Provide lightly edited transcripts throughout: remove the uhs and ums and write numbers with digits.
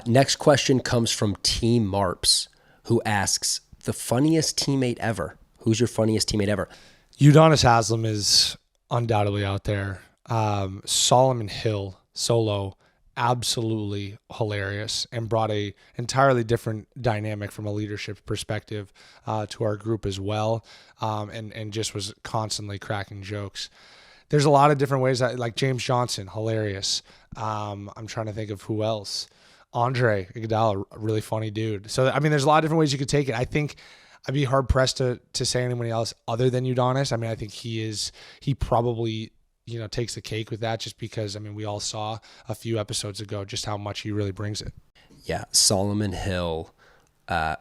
Next question comes from Team Marps, who asks, the funniest teammate ever. Who's your funniest teammate ever? Udonis Haslem is undoubtedly out there. Solomon Hill, solo, absolutely hilarious and brought a entirely different dynamic from a leadership perspective to our group as well, and just was constantly cracking jokes. There's a lot of different ways, like James Johnson, hilarious. I'm trying to think of who else. Andre Iguodala, a really funny dude. So, I mean, there's a lot of different ways you could take it. I think I'd be hard-pressed to say anybody else other than Udonis. I mean, I think he probably, takes the cake with that just because, I mean, we all saw a few episodes ago just how much he really brings it. Yeah, Solomon Hill,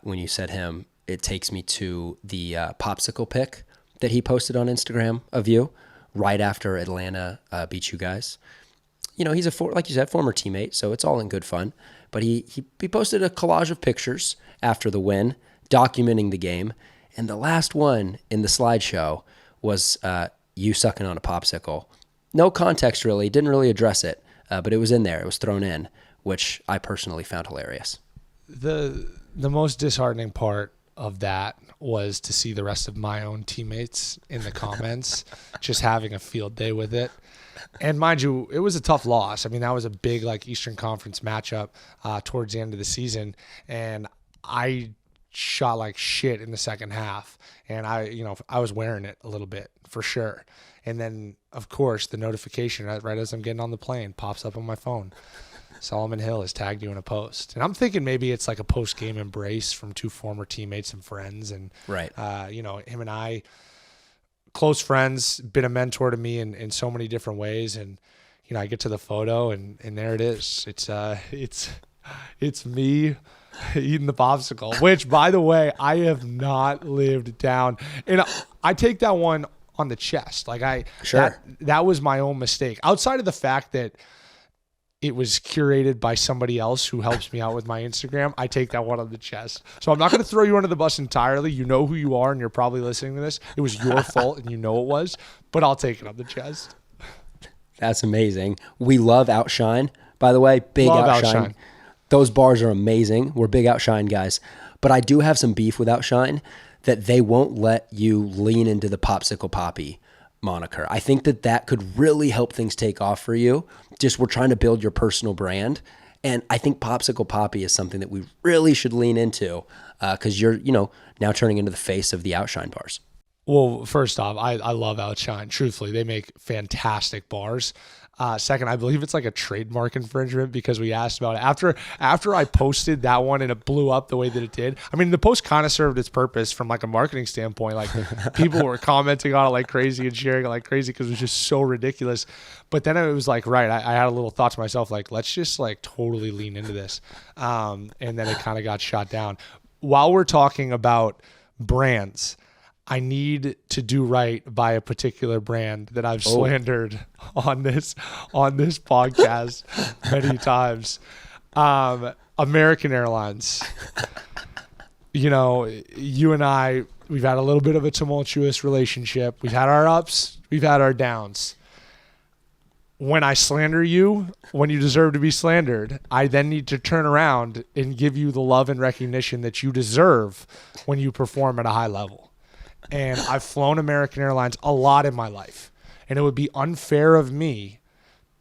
when you said him, it takes me to the popsicle pic that he posted on Instagram of you right after Atlanta beat you guys. He's like you said, former teammate, so it's all in good fun. But he posted a collage of pictures after the win, documenting the game. And the last one in the slideshow was you sucking on a popsicle. No context, really. Didn't really address it, but it was in there. It was thrown in, which I personally found hilarious. The most disheartening part of that was to see the rest of my own teammates in the comments just having a field day with it. And mind you, it was a tough loss. I mean, that was a big Eastern Conference matchup towards the end of the season. And I shot like shit in the second half. And I was wearing it a little bit for sure. And then, of course, the notification right as I'm getting on the plane pops up on my phone. Solomon Hill has tagged you in a post. And I'm thinking maybe it's like a post-game embrace from two former teammates and friends. And, right. Him and I, close friends, been a mentor to me in so many different ways. And, I get to the photo and there it is. It's me eating the popsicle, which, by the way, I have not lived down. And I take that one on the chest. Sure. That was my own mistake. Outside of the fact that it was curated by somebody else who helps me out with my Instagram, I take that one on the chest. So I'm not going to throw you under the bus entirely. You know who you are, and you're probably listening to this. It was your fault, and you know it was, but I'll take it on the chest. That's amazing. We love Outshine, by the way. Big Outshine. Those bars are amazing. We're big Outshine guys. But I do have some beef with Outshine that they won't let you lean into the Popsicle Poppy moniker. I think that could really help things take off for you. Just we're trying to build your personal brand. And I think Popsicle Poppy is something that we really should lean into because you're, now turning into the face of the Outshine bars. Well, first off, I love Outshine. Truthfully, they make fantastic bars. Second, I believe it's like a trademark infringement because we asked about it. After I posted that one and it blew up the way that it did, I mean, the post kind of served its purpose from like a marketing standpoint. Like people were commenting on it like crazy and sharing it like crazy because it was just so ridiculous. But then it was like, right, I had a little thought to myself, like, let's just like totally lean into this. And then it kind of got shot down. While we're talking about brands, I need to do right by a particular brand that I've slandered on this podcast many times. American Airlines. You and I, we've had a little bit of a tumultuous relationship. We've had our ups, we've had our downs. When I slander you, when you deserve to be slandered, I then need to turn around and give you the love and recognition that you deserve when you perform at a high level. And I've flown American Airlines a lot in my life. And it would be unfair of me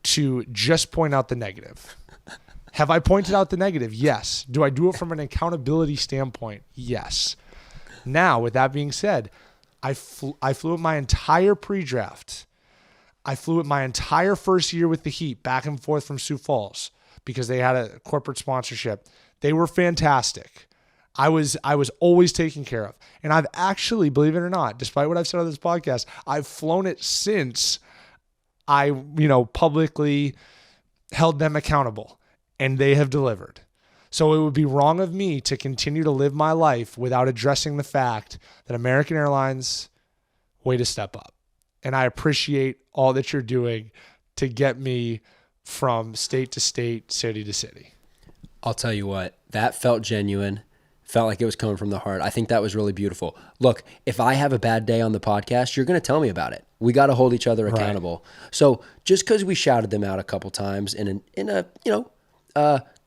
to just point out the negative. Have I pointed out the negative? Yes. Do I do it from an accountability standpoint? Yes. Now, with that being said, I flew it my entire pre-draft. I flew it my entire first year with the Heat back and forth from Sioux Falls because they had a corporate sponsorship. They were fantastic. I was always taken care of. And I've actually, believe it or not, despite what I've said on this podcast, I've flown it since I, publicly held them accountable, and they have delivered. So it would be wrong of me to continue to live my life without addressing the fact that American Airlines, way to step up. And I appreciate all that you're doing to get me from state to state, city to city. I'll tell you what, that felt genuine. Felt like it was coming from the heart. I think that was really beautiful. Look, if I have a bad day on the podcast, you're going to tell me about it. We got to hold each other accountable. Right. So just because we shouted them out a couple times in a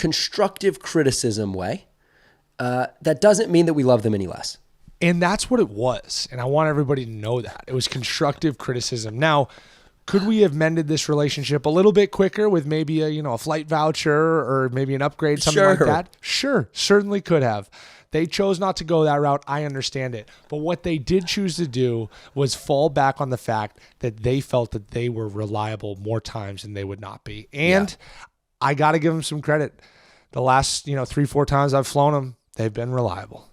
constructive criticism way, that doesn't mean that we love them any less. And that's what it was. And I want everybody to know that. It was constructive criticism. Now, could we have mended this relationship a little bit quicker with maybe a flight voucher or maybe an upgrade, something like that? Sure, certainly could have. They chose not to go that route. I understand it. But what they did choose to do was fall back on the fact that they felt that they were reliable more times than they would not be. And I got to give them some credit. The last, 3-4 times I've flown them, they've been reliable.